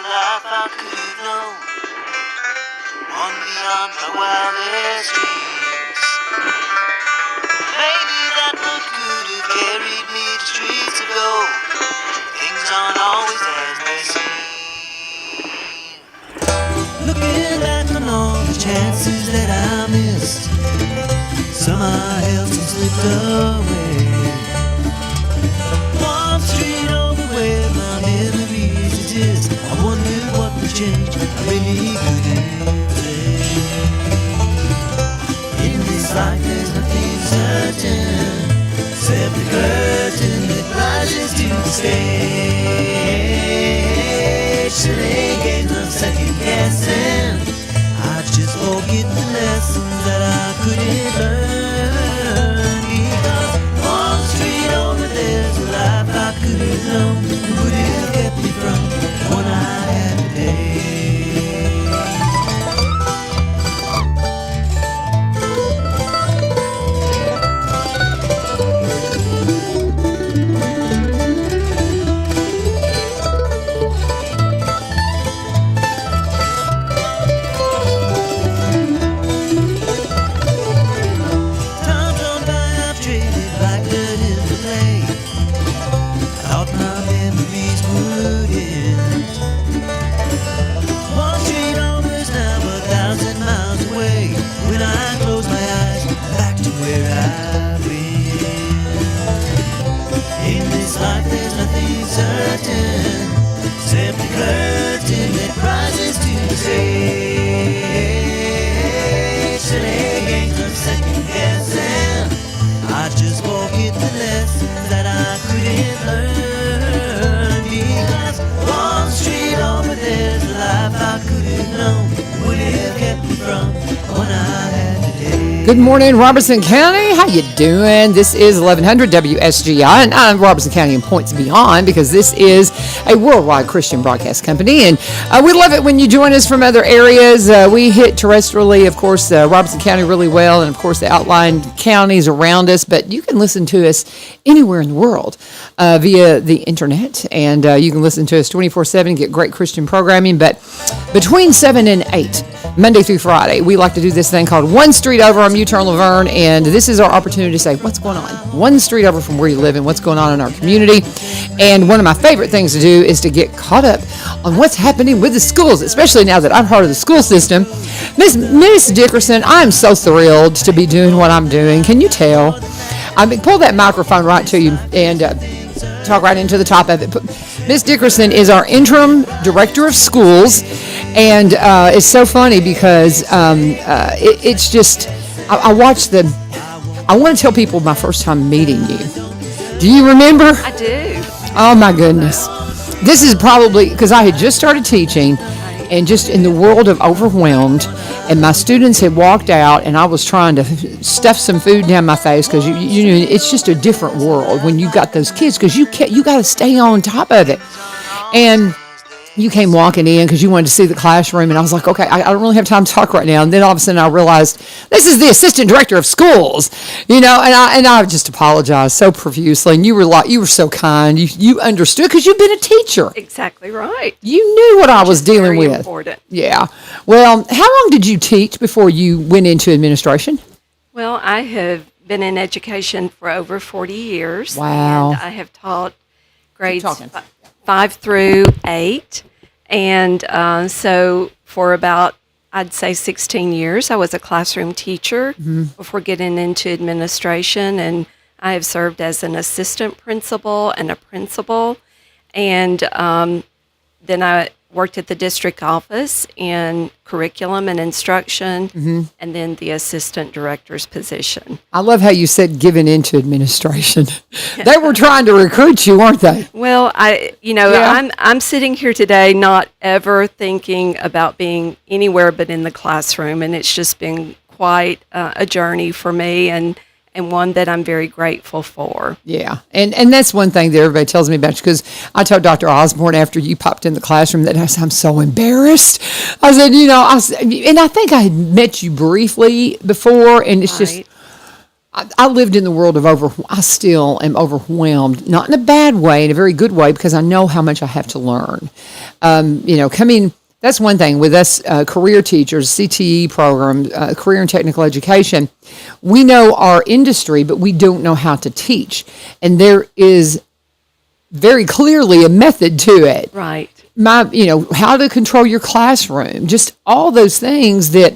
a life I could have known, one beyond my wildest dreams. Maybe that road could have carried me to streets of gold. Things aren't always as they seem. Looking back on all the chances that I missed, some I held, some slipped away. One street over where my memories exist, I wondered what would change, I really couldn't say. In this life there's nothing certain, except the curtain that rises to the stage. Silly games of second guessing, I just forget the lessons that I couldn't learn. Because one street over there's a life I could have known, would have kept me from the one I had today. Good morning, Robertson County. How you doing? This is 1100 WSGI, and I'm Robertson County and Points Beyond because this is a worldwide Christian broadcast company, and we love it when you join us from other areas. We hit terrestrially, of course, Robertson County really well, and of course the outlying counties around us, but you can listen to us anywhere in the world via the internet, and you can listen to us 24/7, get great Christian programming. But between 7 and 8, Monday through Friday, we like to do this thing called One Street Over. I'm U-Turn Laverne, and this is our opportunity to say what's going on one street over from where you live and what's going on in our community. And one of my favorite things to do is to get caught up on what's happening with the schools, especially now that I'm part of the school system. Miss Dickerson, I'm so thrilled to be doing what I'm doing. Can you tell? I mean, pull that microphone right to you and talk right into the top of it. Miss Dickerson is our interim director of schools, and it's so funny because it's just, I watched I want to tell people my first time meeting you. Do you remember? I do. Oh my goodness. This is probably, because I had just started teaching and just in the world of overwhelmed, and my students had walked out and I was trying to stuff some food down my face because you know, it's just a different world when you got those kids because you got to stay on top of it. And you came walking in because you wanted to see the classroom, and I was like, okay, I don't really have time to talk right now. And then all of a sudden I realized this is the assistant director of schools, you know, and I just apologized so profusely. And you were so kind. You understood because you've been a teacher. Exactly right. You knew what I was dealing with. Important. Yeah. Well, how long did you teach before you went into administration? Well, I have been in education for over 40 years. Wow. And I have taught grades 5 through 8. And so for about, I'd say 16 years, I was a classroom teacher before getting into administration. And I have served as an assistant principal and a principal. And then I worked at the district office in curriculum and instruction, and then the assistant director's position. I love how you said given into administration. They were trying to recruit you, weren't they? Well, I'm sitting here today not ever thinking about being anywhere but in the classroom, and it's just been quite a journey for me, and one that I'm very grateful for. Yeah, and that's one thing that everybody tells me about you, because I told Dr. Osborne after you popped in the classroom that I said, I'm so embarrassed. I said, and I think I had met you briefly before, and it's just, I lived in the world of I still am overwhelmed, not in a bad way, in a very good way, because I know how much I have to learn. That's one thing with us career teachers, CTE program, career and technical education. We know our industry, but we don't know how to teach. And there is very clearly a method to it. Right. How to control your classroom, just all those things that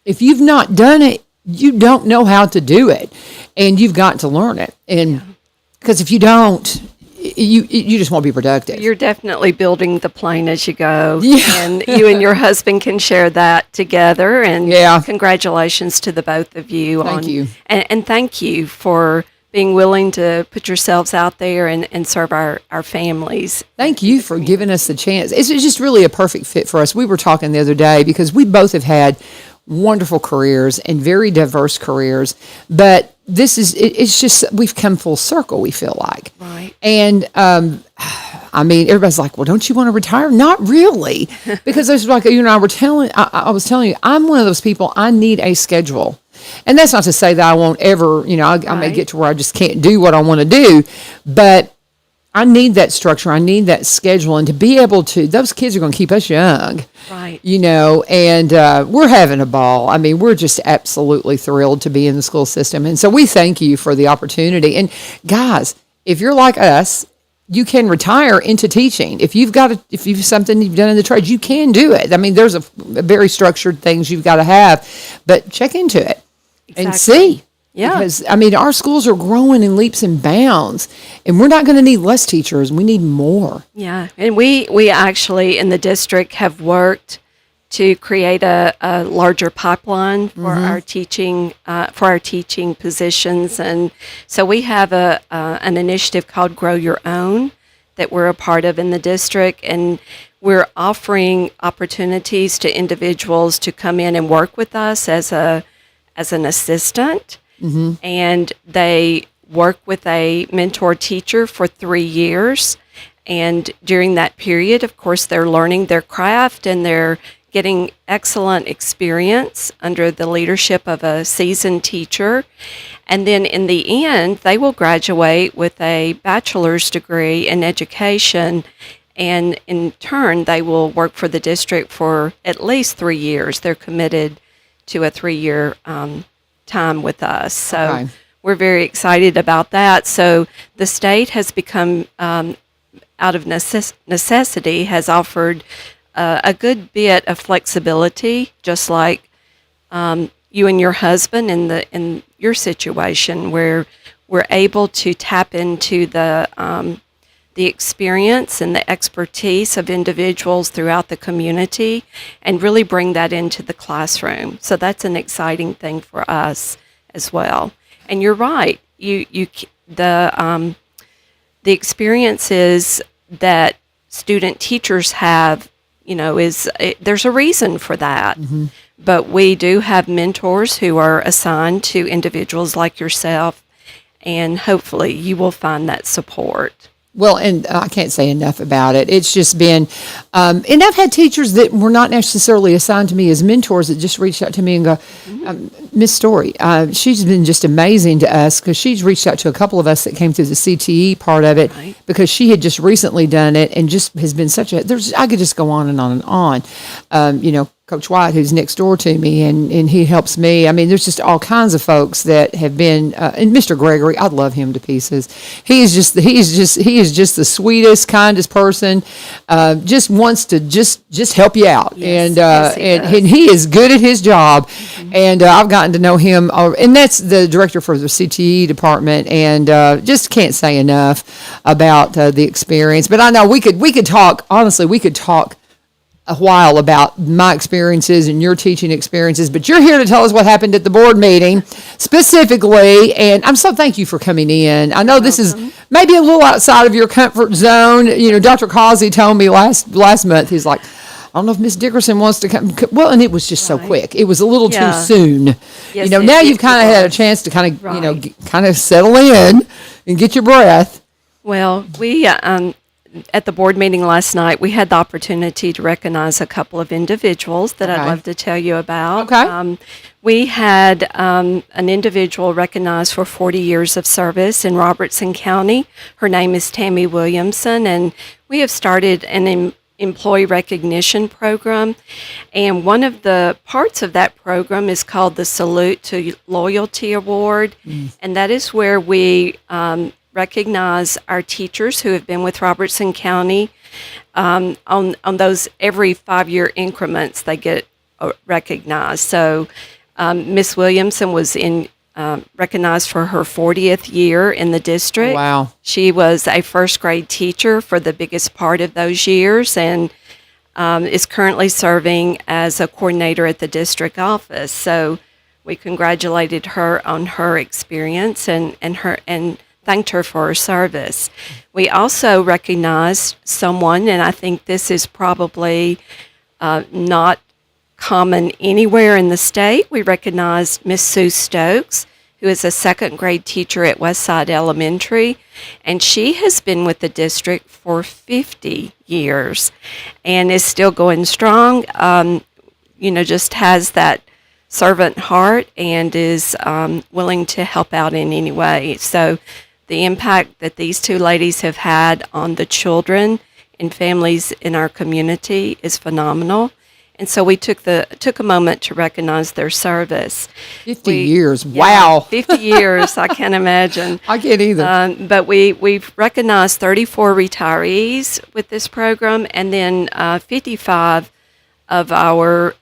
if you've not done it, you don't know how to do it, and you've got to learn it. And because if you don't, you just won't be productive. You're definitely building the plane as you go. Yeah. And you and your husband can share that together. And congratulations to the both of you. Thank you. And thank you for being willing to put yourselves out there and serve our families. Thank you for giving us the chance. It's just really a perfect fit for us. We were talking the other day because we both have had wonderful careers and very diverse careers, but it's just, we've come full circle, we feel like. Right. And, everybody's like, well, don't you want to retire? Not really. Because there's like, I was telling you, I'm one of those people, I need a schedule. And that's not to say that I won't ever, I may get to where I just can't do what I want to do, but I need that structure. I need that schedule. And to be able to, those kids are going to keep us young. Right. And we're having a ball. We're just absolutely thrilled to be in the school system. And so we thank you for the opportunity. And guys, if you're like us, you can retire into teaching. If you've something you've done in the trades, you can do it. There's a very structured things you've got to have, but check into it and see. Yeah. Because, our schools are growing in leaps and bounds, and we're not going to need less teachers. We need more. Yeah. And we actually in the district have worked to create a larger pipeline for our teaching positions. And so we have an initiative called Grow Your Own that we're a part of in the district. And we're offering opportunities to individuals to come in and work with us as an assistant. And they work with a mentor teacher for 3 years. And during that period, of course, they're learning their craft and they're getting excellent experience under the leadership of a seasoned teacher. And then in the end, they will graduate with a bachelor's degree in education. And in turn, they will work for the district for at least 3 years. They're committed to a 3-year time with us. So we're very excited about that. So the state has become, out of necessity, has offered a good bit of flexibility, just like you and your husband in your situation, where we're able to tap into the experience and the expertise of individuals throughout the community and really bring that into the classroom. So that's an exciting thing for us as well. And you're right. The experiences that student teachers have, there's a reason for that. But we do have mentors who are assigned to individuals like yourself, and hopefully you will find that support. Well, and I can't say enough about it. It's just been, and I've had teachers that were not necessarily assigned to me as mentors that just reached out to me and go, Miss Story, she's been just amazing to us because she's reached out to a couple of us that came through the CTE part of it because she had just recently done it and just has been I could just go on and on and on. Coach White, who's next door to me, and he helps me. There's just all kinds of folks that have been, and Mr. Gregory, I love him to pieces. He is just the sweetest, kindest person. Just wants to just help you out, and he is good at his job. And I've gotten to know him, and that's the director for the CTE department, and just can't say enough about the experience. But I know we could talk. Honestly, we could talk a while about my experiences and your teaching experiences, but you're here to tell us what happened at the board meeting specifically, and I'm so thank you for coming in. I know this is maybe a little outside of your comfort zone. Dr. Causey told me last month, he's like, I don't know if Miss Dickerson wants to come. Well, and it was just so quick. It was a little too soon. Yes, now you've kind of had a chance to kind of, kind of settle in and get your breath. Well, we, at the board meeting last night, we had the opportunity to recognize a couple of individuals that I'd love to tell you about. Okay. We had an individual recognized for 40 years of service in Robertson County. Her name is Tammy Williamson, and we have started an employee recognition program. And one of the parts of that program is called the Salute to Loyalty Award, and that is where we recognize our teachers who have been with Robertson County on those every 5-year increments. They get recognized. So Miss Williamson was recognized for her 40th year in the district. Wow. She was a first grade teacher for the biggest part of those years, and is currently serving as a coordinator at the district office. So we congratulated her on her experience and thanked her for her service. We also recognized someone, and I think this is probably not common anywhere in the state. We recognized Miss Sue Stokes, who is a second grade teacher at Westside Elementary, and she has been with the district for 50 years and is still going strong. Just has that servant heart and is willing to help out in any way. So the impact that these two ladies have had on the children and families in our community is phenomenal. And so we took a moment to recognize their service. 50 years, Yeah, wow. 50 years, I can't imagine. I can't either. But we've recognized 34 retirees with this program, and then 55 of our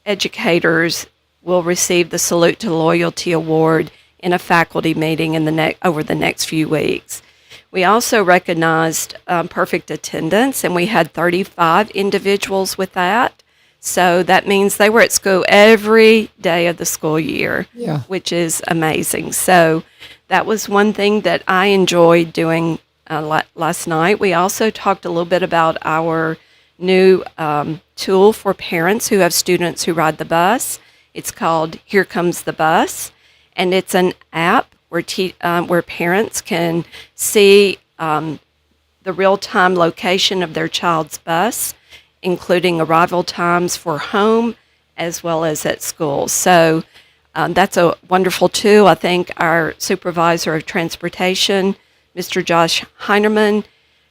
educators will receive the Salute to Loyalty Award in a faculty meeting over the next few weeks. We also recognized perfect attendance, and we had 35 individuals with that. So that means they were at school every day of the school year, which is amazing. So that was one thing that I enjoyed doing last night. We also talked a little bit about our new tool for parents who have students who ride the bus. It's called Here Comes the Bus, and it's an app where parents can see the real-time location of their child's bus, including arrival times for home as well as at school. So that's a wonderful tool. I think our supervisor of transportation, Mr. Josh Heinerman,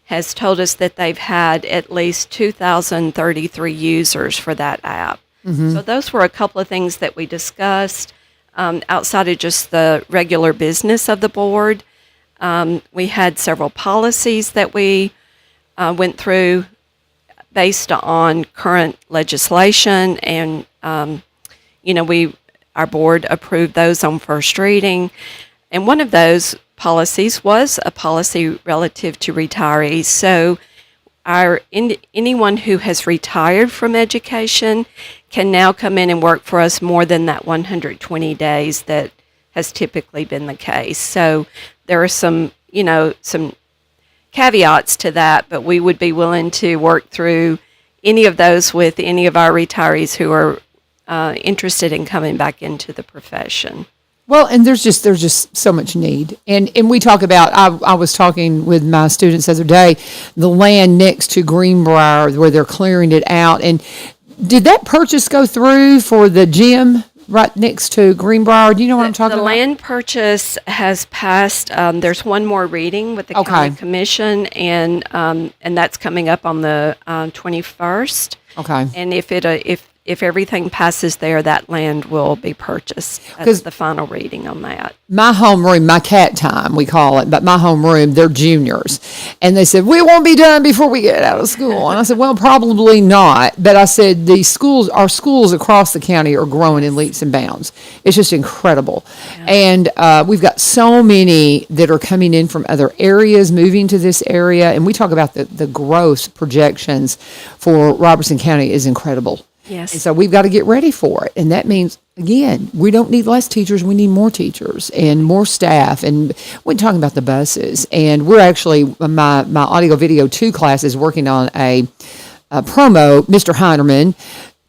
has told us that they've had at least 2,033 users for that app. So those were a couple of things that we discussed. Outside of just the regular business of the board, we had several policies that we went through based on current legislation, and our board approved those on first reading. And one of those policies was a policy relative to retirees. So anyone who has retired from education can now come in and work for us more than that 120 days that has typically been the case. So there are some caveats to that, but we would be willing to work through any of those with any of our retirees who are interested in coming back into the profession. Well, and there's just so much need. And we talk about, I was talking with my students the other day, the land next to Greenbrier where they're clearing it out. And did that purchase go through for the gym right next to Greenbrier? Do you know what I'm talking about? The land purchase has passed. There's one more reading with the county commission, and that's coming up on the 21st. Okay. And if everything passes there, that land will be purchased. That's the final reading on that. My homeroom, my cat time, we call it, but my homeroom, they're juniors. And they said, we won't be done before we get out of school. And I said, well, probably not. But I said, our schools across the county are growing in leaps and bounds. It's just incredible. Yeah. And we've got so many that are coming in from other areas, moving to this area. And we talk about the growth projections for Robertson County is incredible. Yes. And so we've got to get ready for it. And that means, again, we don't need less teachers. We need more teachers and more staff. And we're talking about the buses. And we're actually, my audio video 2 class is working on a promo. Mr. Heinerman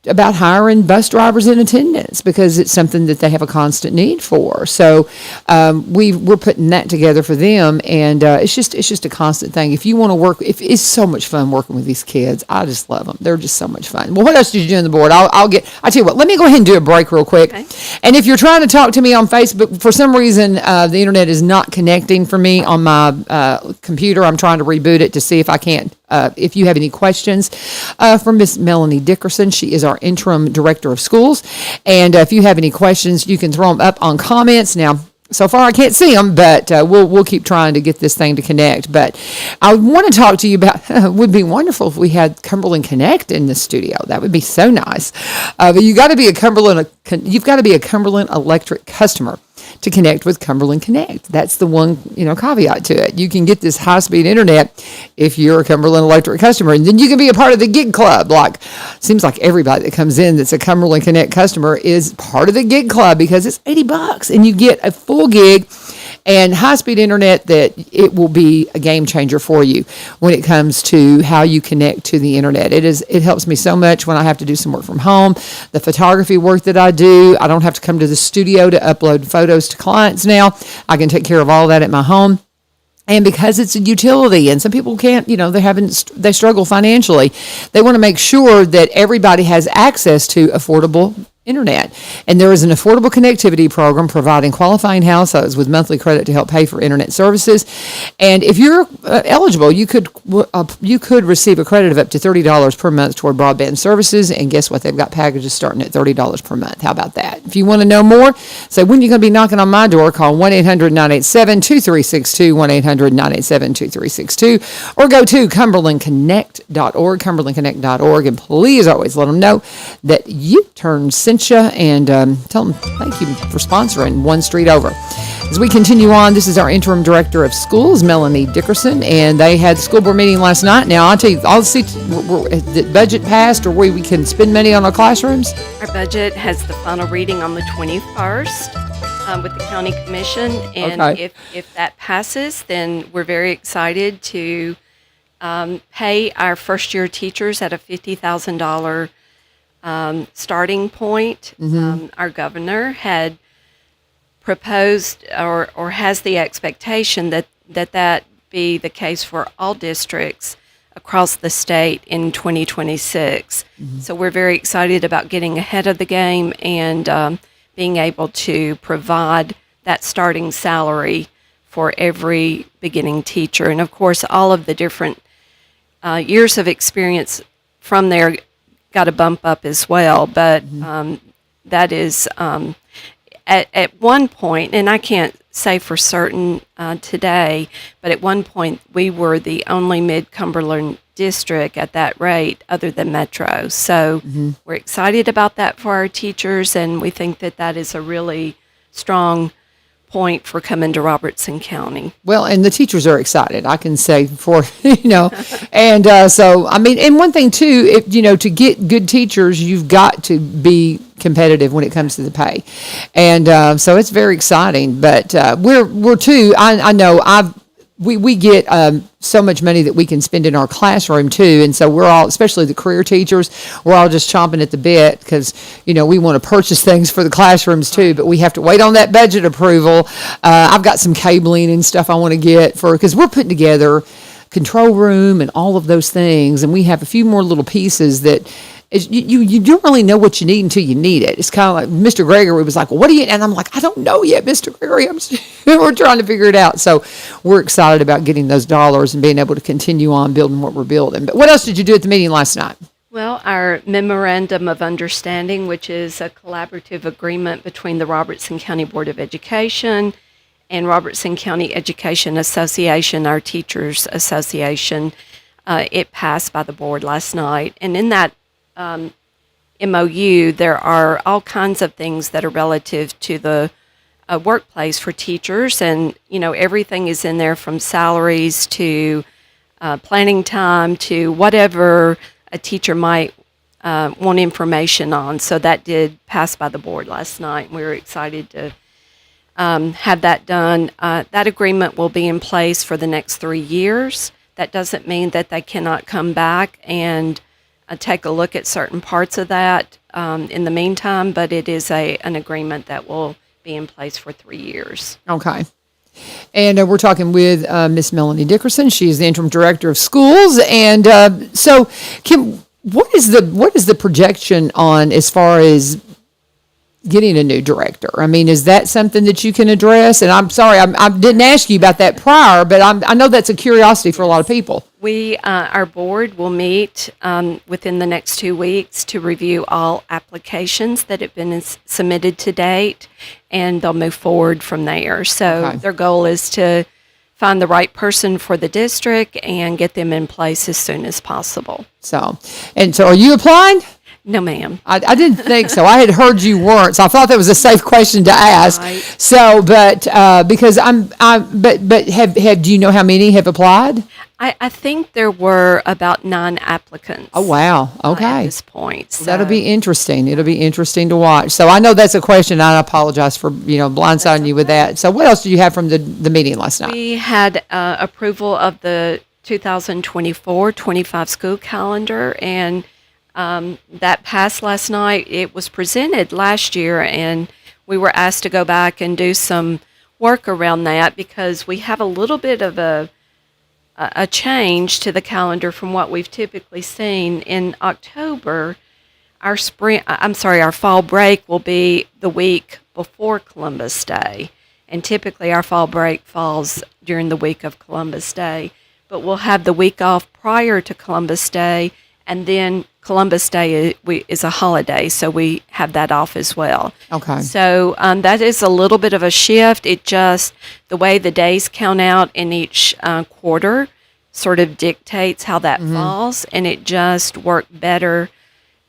about hiring bus drivers and attendants because it's something that they have a constant need for. So we're putting that together for them, and it's just a constant thing. If you want to work, it's so much fun working with these kids. I just love them. They're just so much fun. Well, what else did you do on the board? I tell you what. Let me go ahead and do a break real quick. Okay. And if you're trying to talk to me on Facebook, for some reason the internet is not connecting for me on my computer. I'm trying to reboot it to see if I can't. If you have any questions from Miss Melanie Dickerson, she is our interim director of schools. And if you have any questions, you can throw them up on comments. Now, so far I can't see them, but we'll keep trying to get this thing to connect. But I want to talk to you about, it would be wonderful if we had Cumberland Connect in the studio. That would be so nice. But you've got to be a Cumberland Electric customer to connect with Cumberland Connect. That's the one, caveat to it. You can get this high-speed internet if you're a Cumberland Electric customer, and then you can be a part of the gig club. Seems like everybody that comes in that's a Cumberland Connect customer is part of the gig club because it's $80 and you get a full gig and high-speed internet that it will be a game changer for you when it comes to how you connect to the internet. It helps me so much when I have to do some work from home. The photography work that I do, I don't have to come to the studio to upload photos to clients now. I can take care of all that at my home. And because it's a utility and some people can't, they struggle financially. They want to make sure that everybody has access to affordable internet. And there is an affordable connectivity program providing qualifying households with monthly credit to help pay for internet services. And if you're eligible, you could receive a credit of up to $30 per month toward broadband services. And guess what? They've got packages starting at $30 per month. How about that? If you want to know more, say, when you're going to be knocking on my door, call 1-800-987-2362, 1-800-987-2362, or go to cumberlandconnect.org, cumberlandconnect.org, and please always let them know that you turned Cincha, and tell them thank you for sponsoring One Street Over. As we continue on, this is our interim director of schools, Melanie Dickerson, and they had the school board meeting last night. Now, I'll tell you, I'll see the budget passed or we can spend money on our classrooms. Our budget has the final reading on the 21st with the county commission, and Okay. if that passes, then we're very excited to pay our first-year teachers at a $50,000 starting point. Our governor had proposed or has the expectation that be the case for all districts across the state in 2026. So we're very excited about getting ahead of the game and being able to provide that starting salary for every beginning teacher. And of course, all of the different years of experience from there got a bump up as well, but that is at one point, and I can't say for certain today, but at one point we were the only Mid-Cumberland district at that rate other than Metro. So we're excited about that for our teachers, and we think that is a really strong point for coming to Robertson County. Well, and the teachers are excited, I can say, and so, and one thing too, to get good teachers, you've got to be competitive when it comes to the pay. And so it's very exciting, but we're too, I know we get so much money that we can spend in our classroom too, and so we're all, especially the career teachers, we're all just chomping at the bit because we want to purchase things for the classrooms too, but we have to wait on that budget approval. I've got some cabling and stuff I want to get because we're putting together control room and all of those things, and we have a few more little pieces that you don't really know what you need until you need it. It's kind of like Mr. Gregory was like, well, what do you, and I'm like, I don't know yet, Mr. Gregory. We're trying to figure it out. So we're excited about getting those dollars and being able to continue on building what we're building. But what else did you do at the meeting last night? Well, our Memorandum of Understanding, which is a collaborative agreement between the Robertson County Board of Education and Robertson County Education Association, our Teachers Association, it passed by the board last night. And in that MOU, there are all kinds of things that are relative to the workplace for teachers, and everything is in there from salaries to planning time to whatever a teacher might want information on. So that did pass by the board last night. We were excited to have that done. That agreement will be in place for the next 3 years. That doesn't mean that they cannot come back and take a look at certain parts of that in the meantime, but it is an agreement that will be in place for 3 years. Okay. And we're talking with Miss Melanie Dickerson. She is the interim director of schools. And so, Kim, what is the projection on as far as getting a new director? I mean, is that something that you can address? And I'm sorry, I didn't ask you about that prior, but I know that's a curiosity for a lot of people. Our board will meet within the next 2 weeks to review all applications that have been submitted to date, and they'll move forward from there. So Their goal is to find the right person for the district and get them in place as soon as possible. So are you applying? No, ma'am. I didn't think so. I had heard you weren't, so I thought that was a safe question to ask. Right. So, but because do you know how many have applied? I think there were about 9 applicants. Oh, wow. Okay. At this point. So. That'll be interesting. It'll be interesting to watch. So I know that's a question, and I apologize for, blindsiding you with that. So what else did you have from the meeting last night? We had approval of the 2024-25 school calendar, and that passed last night. It was presented last year, and we were asked to go back and do some work around that because we have a little bit of a change to the calendar from what we've typically seen. In October, our fall break will be the week before Columbus Day, and typically our fall break falls during the week of Columbus Day, but we'll have the week off prior to Columbus Day, and then Columbus Day is a holiday, so we have that off as well. Okay. So that is a little bit of a shift. It just, the way the days count out in each quarter sort of dictates how that falls, and it just worked better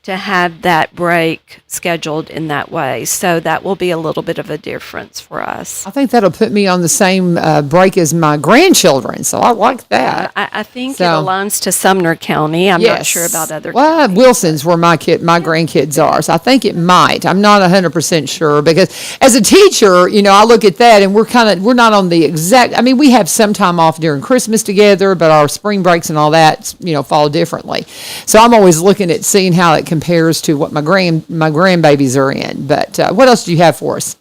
to have that break scheduled in that way. So that will be a little bit of a difference for us. I think that'll put me on the same break as my grandchildren, so I like that. I think it aligns to Sumner County. I'm not sure about other counties. Wilson's where my grandkids are, so I think it might. I'm not 100% sure because as a teacher, I look at that and we're not on the exact, I mean, we have some time off during Christmas together, but our spring breaks and all that, fall differently. So I'm always looking at seeing how it compares to what my grandbabies are in. But what else do you have for us?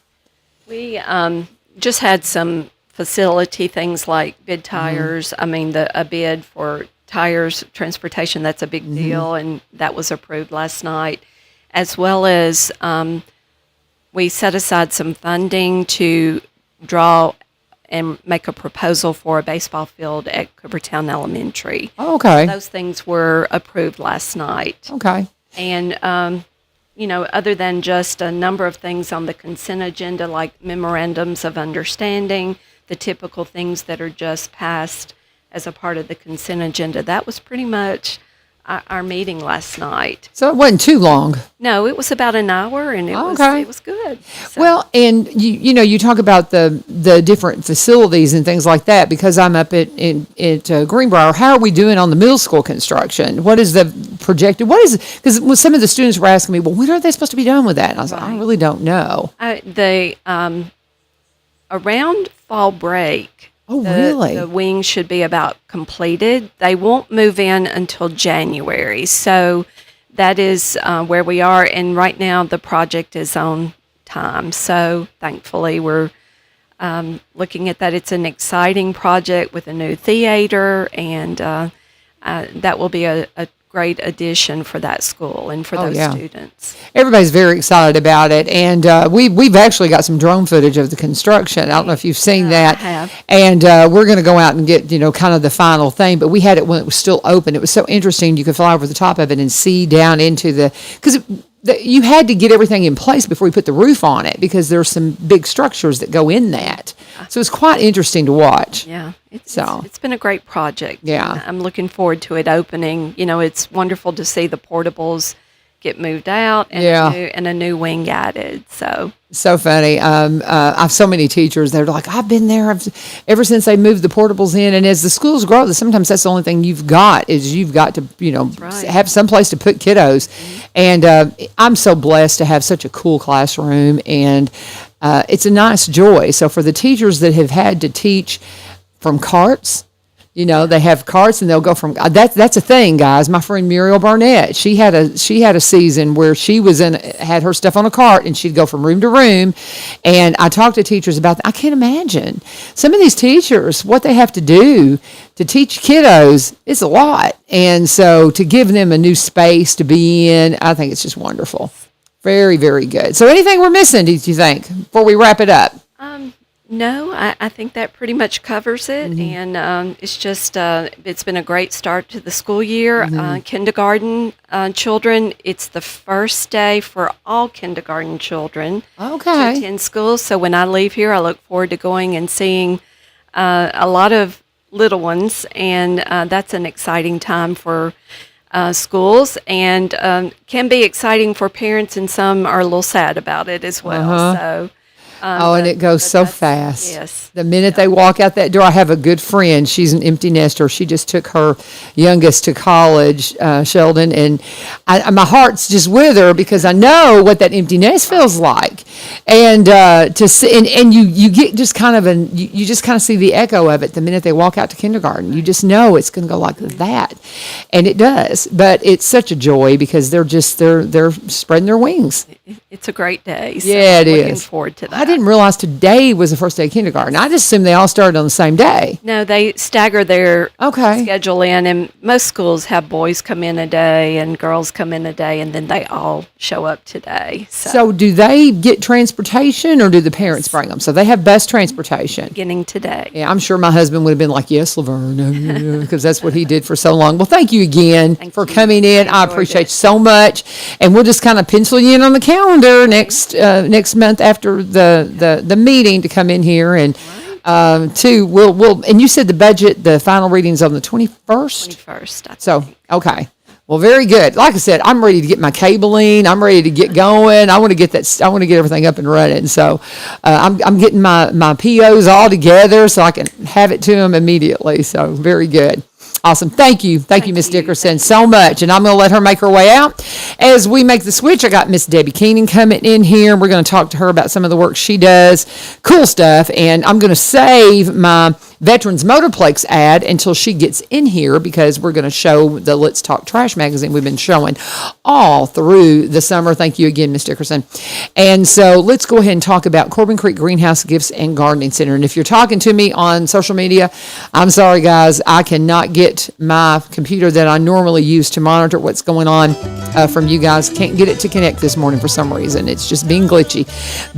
We just had some facility things like bid tires. I mean, a bid for tires transportation, that's a big deal, and that was approved last night. As well as we set aside some funding to draw and make a proposal for a baseball field at Coopertown Elementary. Oh, okay. Those things were approved last night. Okay. And, other than just a number of things on the consent agenda, like memorandums of understanding, the typical things that are just passed as a part of the consent agenda, that was pretty much our meeting last night. So it wasn't too long. No, it was about an hour, and it was good. So. Well, and you talk about the different facilities and things like that. Because I'm up at Greenbrier, how are we doing on the middle school construction? What is the projected? Because some of the students were asking me, well, when are they supposed to be done with that? And I was like, I really don't know. Around fall break. Oh, really? The wing should be about completed. They won't move in until January. So that is where we are. And right now the project is on time. So thankfully we're looking at that. It's an exciting project with a new theater, and that will be a great addition for that school and for those students. Everybody's very excited about it, and we've actually got some drone footage of the construction. I don't know if you've seen that. I have. And we're going to go out and get kind of the final thing. But we had it when it was still open. It was so interesting. You could fly over the top of it and see down into because you had to get everything in place before you put the roof on it, because there's some big structures that go in that. So it's quite interesting to watch. Yeah, it's been a great project. Yeah. I'm looking forward to it opening. It's wonderful to see the portables get moved out and a new wing added. So funny. I have so many teachers that are like, I've been there ever since they moved the portables in. And as the schools grow, sometimes that's the only thing you've got to have some place to put kiddos. And I'm so blessed to have such a cool classroom, and it's a nice joy. So for the teachers that have had to teach from carts They have carts and they'll go from that's a thing, guys. My friend Muriel Barnett, she had a season where she had her stuff on a cart and she'd go from room to room. And I talked to teachers about that. I can't imagine some of these teachers, what they have to do to teach kiddos. It's a lot. And so to give them a new space to be in, I think it's just wonderful. Very, very good. So anything we're missing, do you think, before we wrap it up? No, I think that pretty much covers it. Mm-hmm. And it's just, it's been a great start to the school year. Mm-hmm. Kindergarten children, it's the first day for all kindergarten children to attend school. So when I leave here, I look forward to going and seeing a lot of little ones. And that's an exciting time for schools, and can be exciting for parents, and some are a little sad about it as well. So. And it goes so fast. Yes. The minute they walk out that door, I have a good friend. She's an empty nester. She just took her youngest to college, Sheldon, and my heart's just with her because I know what that empty nest feels like. And to see, and you get just kind of you just kind of see the echo of it the minute they walk out to kindergarten. You just know it's going to go like that, and it does. But it's such a joy because they're spreading their wings. It's a great day. So yeah, it is. Looking forward to that. I didn't realize today was the first day of kindergarten. I just assumed they all started on the same day. No, they stagger their schedule in, and most schools have boys come in a day and girls come in a day, and then they all show up today. So do they get transportation, or do the parents bring them? So they have bus transportation. Beginning today. Yeah, I'm sure my husband would have been like, yes, Laverne, because that's what he did for so long. Well, thank you again for coming in. I appreciate you so much. And we'll just kind of pencil you in on the calendar next month after the meeting to come in here and we'll and you said the final reading's on the 21st. 21st. So okay. Well, very good. Like I said, I'm ready to get my cabling. I'm ready to get going. I want to get everything up and running. So I'm getting my POs all together so I can have it to them immediately. So very good. Awesome. Thank you, Miss Dickerson, so much. And I'm going to let her make her way out. As we make the switch, I got Miss Debbie Keenan coming in here. We're going to talk to her about some of the work she does. Cool stuff. And I'm going to save my Veterans Motorplex ad until she gets in here because we're going to show the Let's Talk Trash magazine we've been showing all through the summer. Thank you again, Miss Dickerson. And so let's go ahead and talk about Corbin Creek Greenhouse Gifts and Gardening Center. And if you're talking to me on social media, I'm sorry, guys, I cannot get my computer that I normally use to monitor what's going on from you guys. Can't get it to connect this morning for some reason. It's just being glitchy.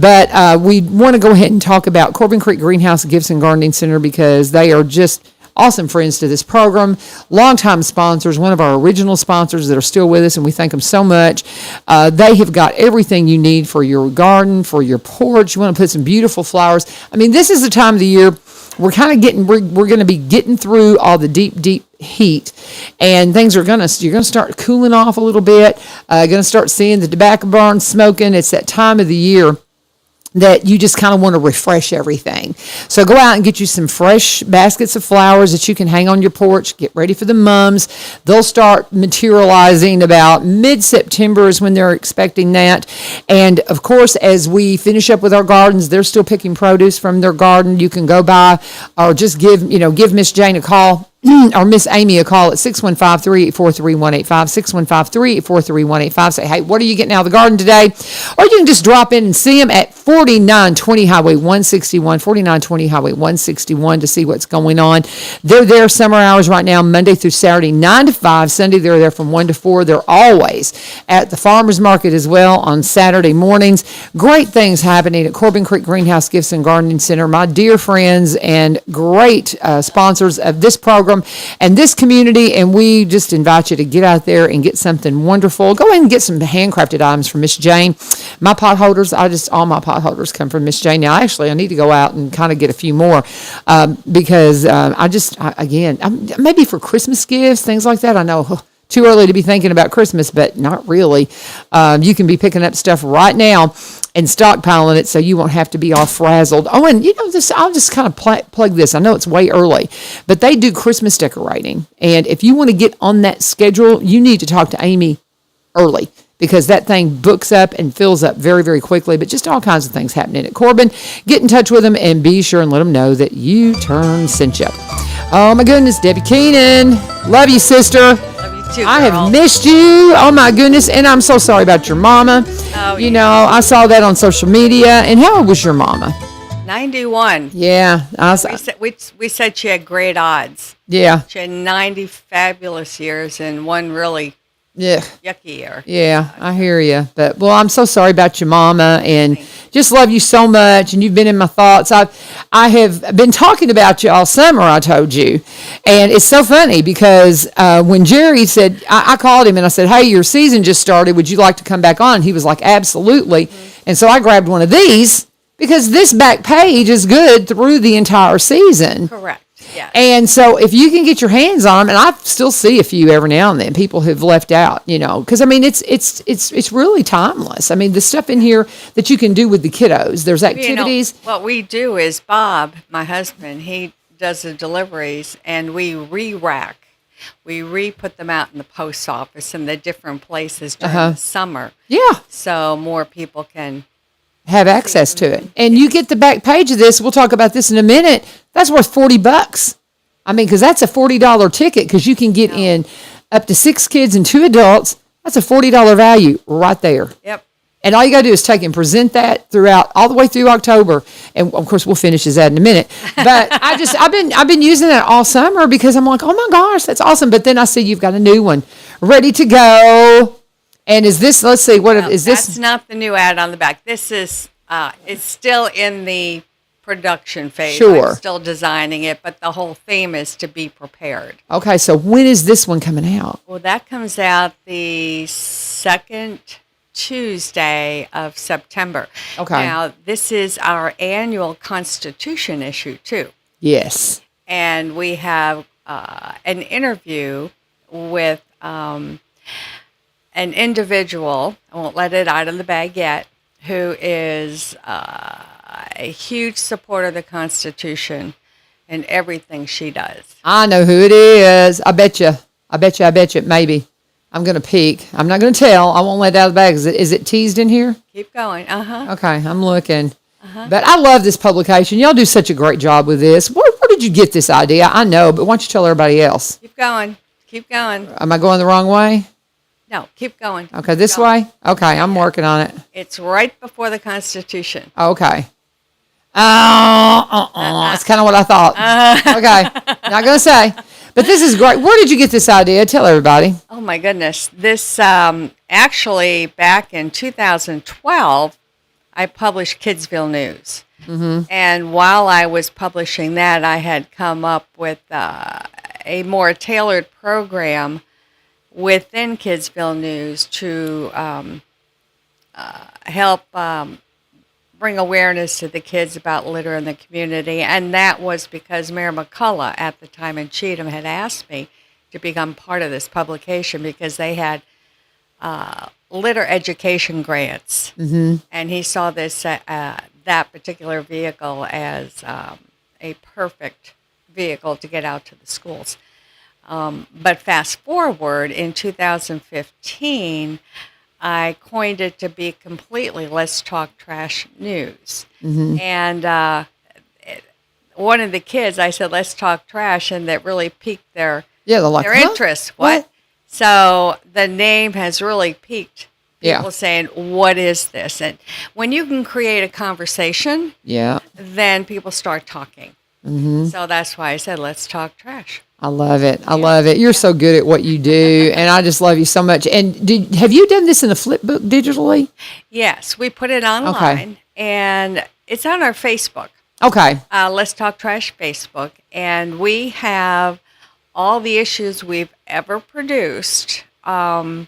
But we want to go ahead and talk about Corbin Creek Greenhouse Gifts and Gardening Center because they are just awesome friends to this program, longtime sponsors, one of our original sponsors that are still with us, and we thank them so much. They have got everything you need for your garden, for your porch. You want to put some beautiful flowers. I mean, this is the time of the year we're going to be getting through all the deep heat, and things you're going to start cooling off a little bit. Going to start seeing the tobacco barn smoking. It's that time of the year that you just kind of want to refresh everything. So go out and get you some fresh baskets of flowers that you can hang on your porch. Get ready for the mums. They'll start materializing about mid-September is when they're expecting that. And of course, as we finish up with our gardens, they're still picking produce from their garden. You can go by or just give Miss Jane a call. Or Miss Amy a call at 615-384-3185, 615-384-3185. Say, hey, what are you getting out of the garden today? Or you can just drop in and see them at 4920 Highway 161, 4920 Highway 161 to see what's going on. They're there summer hours right now, Monday through Saturday, 9 to 5. Sunday, they're there from 1 to 4. They're always at the farmers market as well on Saturday mornings. Great things happening at Corbin Creek Greenhouse Gifts and Gardening Center. My dear friends and great sponsors of this program and this community, and we just invite you to get out there and get something wonderful. Go ahead and get some handcrafted items from Miss Jane. My pot holders, all my pot holders come from Miss Jane. Now, actually, I need to go out and kind of get a few more because maybe for Christmas gifts, things like that. I know too early to be thinking about Christmas, but not really. You can be picking up stuff right now and stockpiling it so you won't have to be all frazzled. Oh, and I'll just kind of plug this. I know it's way early, but they do Christmas decorating. And if you want to get on that schedule, you need to talk to Amy early because that thing books up and fills up very, very quickly. But just all kinds of things happening at Corbin. Get in touch with them and be sure and let them know that U-Turn sent you. Oh my goodness, Debbie Keenan. Love you, sister. Love you too, girl. I have missed you. Oh my goodness. And I'm so sorry about your mama. Oh, you know, I saw that on social media. And how old was your mama? 91. Yeah. We said she had great odds. Yeah. She had 90 fabulous years and one really Yeah. yucky year. Yeah, I hear you. But, well, I'm so sorry about your mama and just love you so much. And you've been in my thoughts. I have been talking about you all summer, I told you. And it's so funny because when Jerry said, I called him and I said, hey, your season just started. Would you like to come back on? And he was like, absolutely. Mm-hmm. And so I grabbed one of these because this back page is good through the entire season. Correct. Yeah. And so if you can get your hands on them, and I still see a few every now and then, people who've left out, you know, because I mean, it's really timeless. I mean, the stuff in here that you can do with the kiddos, there's activities. You know, what we do is Bob, my husband, he does the deliveries and we re-rack. We re-put them out in the post office in the different places during the summer. Yeah. So more people can have access to it. And you get the back page of this. We'll talk about this in a minute. That's worth $40. I mean, because that's a $40 ticket because you can get in up to 6 kids and 2 adults. That's a $40 value right there. Yep. And all you got to do is take and present that throughout, all the way through October. And of course, we'll finish his ad in a minute. But I've been using that all summer because I'm like, oh my gosh, that's awesome. But then I see you've got a new one ready to go. And is this, let's see, is this? That's not the new ad on the back. This is, it's still in the production phase. Sure. I'm still designing it, but the whole theme is to be prepared. Okay, so when is this one coming out? Well, that comes out the second Tuesday of September. Okay. Now, this is our annual Constitution issue, too. Yes. And we have an interview with an individual, I won't let it out of the bag yet, who is a huge supporter of the Constitution and everything she does. I know who it is. I bet you, maybe. I'm going to peek. I'm not going to tell. I won't let it out of the bag. Is it teased in here? Keep going. Uh-huh. Okay, I'm looking. But I love this publication. Y'all do such a great job with this. Where did you get this idea? I know, but why don't you tell everybody else? Keep going. Keep going. Am I going the wrong way? No, keep going. Okay, this way? Okay, I'm working on it. It's right before the Constitution. Okay. That's kind of what I thought. Okay, not going to say. But this is great. Where did you get this idea? Tell everybody. Oh, my goodness. This, actually, back in 2012, I published Kidsville News. Mm-hmm. And while I was publishing that, I had come up with a more tailored program within Kidsville News to help bring awareness to the kids about litter in the community. And that was because Mayor McCullough at the time in Cheatham had asked me to become part of this publication because they had litter education grants. Mm-hmm. And he saw this that particular vehicle as a perfect vehicle to get out to the schools. But fast forward, in 2015, I coined it to be completely Let's Talk Trash News. Mm-hmm. And one of the kids, I said, let's talk trash, and that really piqued their interest. What? So the name has really piqued people saying, what is this? And when you can create a conversation, then people start talking. Mm-hmm. So that's why I said, let's talk trash. I love it. I love it. You're so good at what you do, and I just love you so much. And have you done this in a flip book digitally? Yes, we put it online, and it's on our Facebook. Okay. Let's Talk Trash Facebook, and we have all the issues we've ever produced on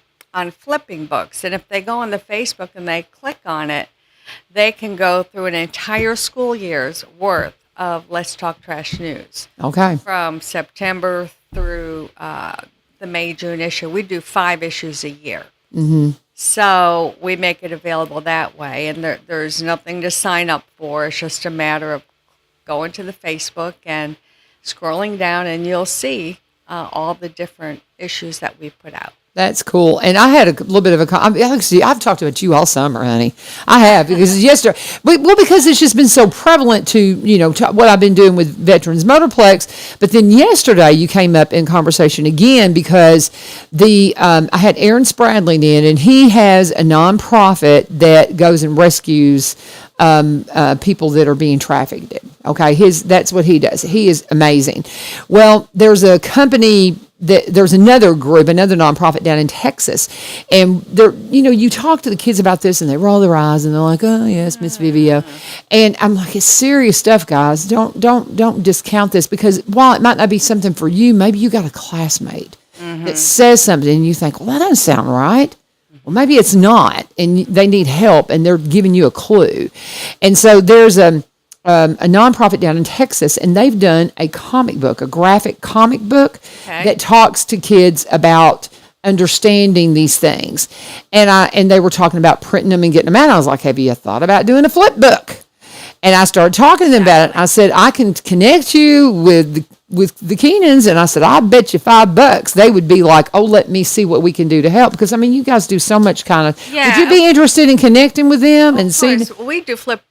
flipping books. And if they go on the Facebook and they click on it, they can go through an entire school year's worth of Let's Talk Trash News. Okay. From September through the May-June issue. We do 5 issues a year. Mm-hmm. So we make it available that way. And there's nothing to sign up for. It's just a matter of going to the Facebook and scrolling down, and you'll see all the different issues that we put out. That's cool. And I had a little bit of I've talked about you all summer, honey. I have, because yesterday, because it's just been so prevalent to, what I've been doing with Veterans Motorplex. But then yesterday you came up in conversation again because I had Aaron Spradlin in, and he has a nonprofit that goes and rescues people that are being trafficked. Okay, that's what he does. He is amazing. Well, there's a company there's another group, another nonprofit down in Texas, and they're, you talk to the kids about this, and they roll their eyes, and they're like, "Oh yes, Miss Vivio," and I'm like, "It's serious stuff, guys. Don't discount this, because while it might not be something for you, maybe you got a classmate that says something, and you think, well, that doesn't sound right. Well, maybe it's not, and they need help, and they're giving you a clue." And so there's a nonprofit down in Texas, and they've done a graphic comic book that talks to kids about understanding these things. And they were talking about printing them and getting them out. I was like, "Have you thought about doing a flip book?" And I started talking to them about it. I said, "I can connect you with the Keenans," and I said, "I bet you $5 they would be like, oh, let me see what we can do to help." Because you guys do so much kind of. Yeah. Would you be interested in connecting with them and seeing? We do flip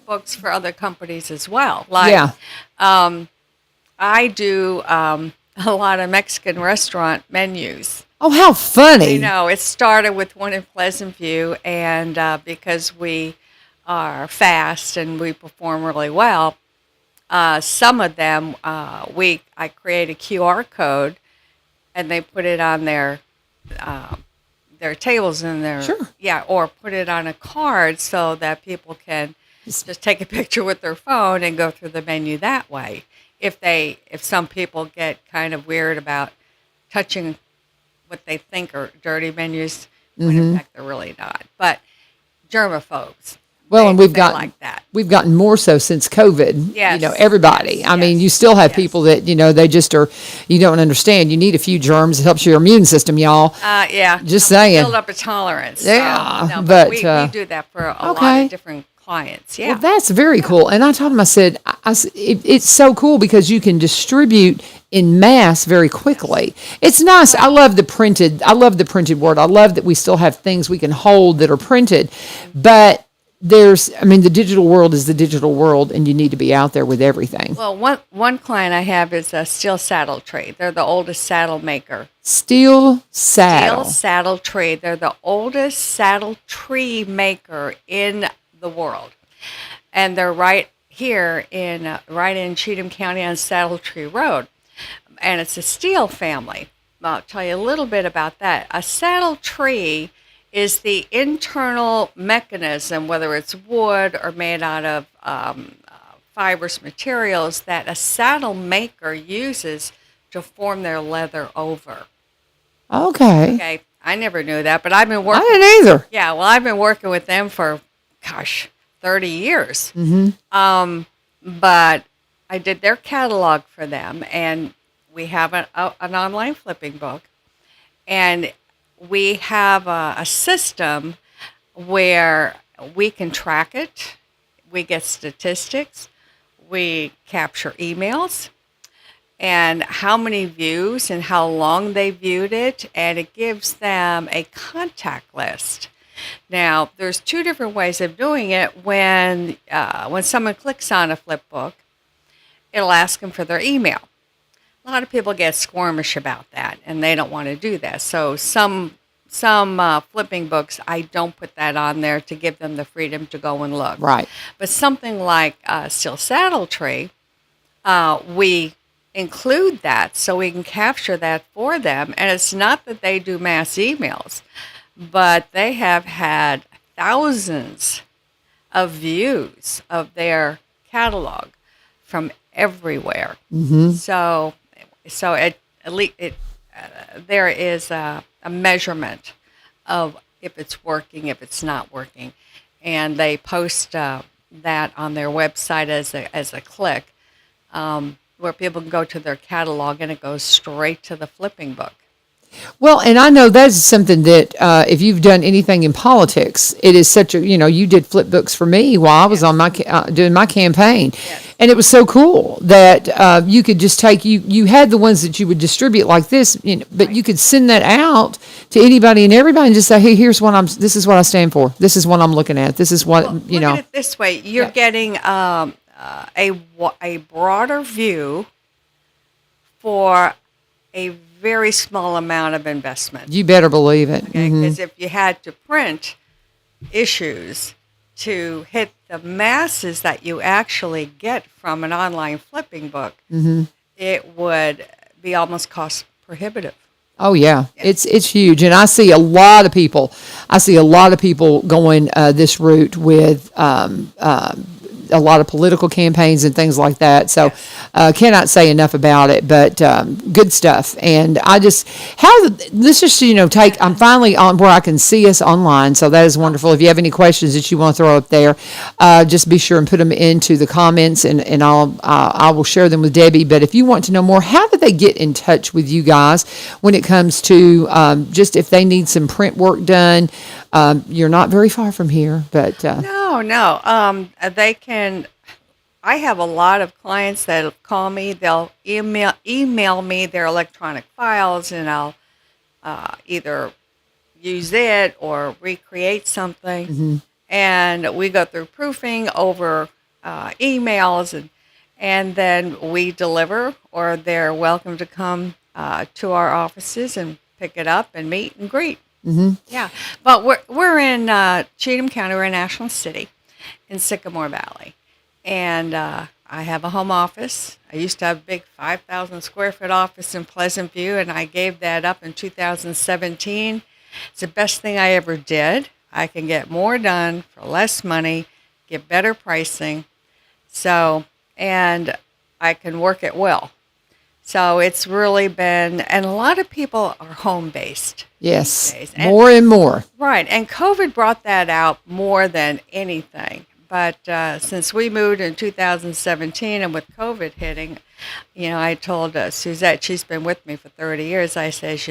books for other companies as well. Like, I do a lot of Mexican restaurant menus. Oh, how funny! It started with one in Pleasant View, and because we are fast and we perform really well, some of them I create a QR code, and they put it on their tables in their or put it on a card so that people can just take a picture with their phone and go through the menu that way. If some people get kind of weird about touching what they think are dirty menus, when in fact they're really not. But germaphobes. Well, and we've gotten more so since COVID. Yes. Everybody. I mean, you still have people that, they just are, you don't understand. You need a few germs. It helps your immune system, y'all. Just saying. Build up a tolerance. Yeah. But we do that for a lot of different clients. Yeah. Well, that's very cool. And I told him, I said, it's so cool because you can distribute in mass very quickly. It's nice. I love the printed word. I love that we still have things we can hold that are printed, but the digital world is the digital world, and you need to be out there with everything. Well, one client I have is a Steel Saddle Tree. They're the oldest saddle maker. Steel Saddle Tree. They're the oldest saddle tree maker in the world. And they're right here right in Cheatham County on Saddle Tree Road. And it's a steel family. I'll tell you a little bit about that. A saddle tree is the internal mechanism, whether it's wood or made out of fibrous materials, that a saddle maker uses to form their leather over. Okay. I never knew that, but I've been working. I didn't either. Yeah, well, I've been working with them for, 30 years. Mm-hmm. But I did their catalog for them, and we have an online flipping book, and we have a system where we can track it. We get statistics. We capture emails and how many views and how long they viewed it, and it gives them a contact list. Now, there's two different ways of doing it. When someone clicks on a flip book, it'll ask them for their email. A lot of people get squirmish about that, and they don't want to do that. So some flipping books, I don't put that on there to give them the freedom to go and look. Right. But something like Steel Saddle Tree, we include that so we can capture that for them. And it's not that they do mass emails, but they have had thousands of views of their catalog from everywhere. Mm-hmm. So there is a measurement of if it's working, if it's not working, and they post that on their website as a click, where people can go to their catalog and it goes straight to the flipping book. Well, and I know that's something that if you've done anything in politics, it is such a, you did flip books for me while I was on my doing my campaign. Yes. And it was so cool that you could just take, you had the ones that you would distribute like this, but right. You could send that out to anybody and everybody and just say, hey, this is what I stand for. This is what I'm looking at. This is what, Look at it this way. You're getting a broader view for a very small amount of investment. You better believe it. Okay, because if you had to print issues to hit the masses that you actually get from an online flipping book, it would be almost cost prohibitive. Oh yeah, it's huge, and I see a lot of people going this route with a lot of political campaigns and things like that. So, cannot say enough about it, but good stuff. And I just let's just take. I'm finally on where I can see us online, so that is wonderful. If you have any questions that you want to throw up there, just be sure and put them into the comments, and I will share them with Debbie. But if you want to know more, how do they get in touch with you guys when it comes to just if they need some print work done? You're not very far from here, but no. They can. I have a lot of clients that call me. They'll email me their electronic files, and I'll either use it or recreate something. And we go through proofing over emails, and then we deliver, or they're welcome to come to our offices and pick it up and meet and greet. Yeah, but we're in Cheatham County. We're in National City, in Sycamore Valley, and I have a home office. I used to have a big 5,000 square foot office in Pleasant View, and I gave that up in 2017. It's the best thing I ever did. I can get more done for less money, get better pricing, and I can work it well. So it's really been, and a lot of people are home-based. Yes, more and more. Right, and COVID brought that out more than anything. But since we moved in 2017 and with COVID hitting, I told Suzette, she's been with me for 30 years, I says,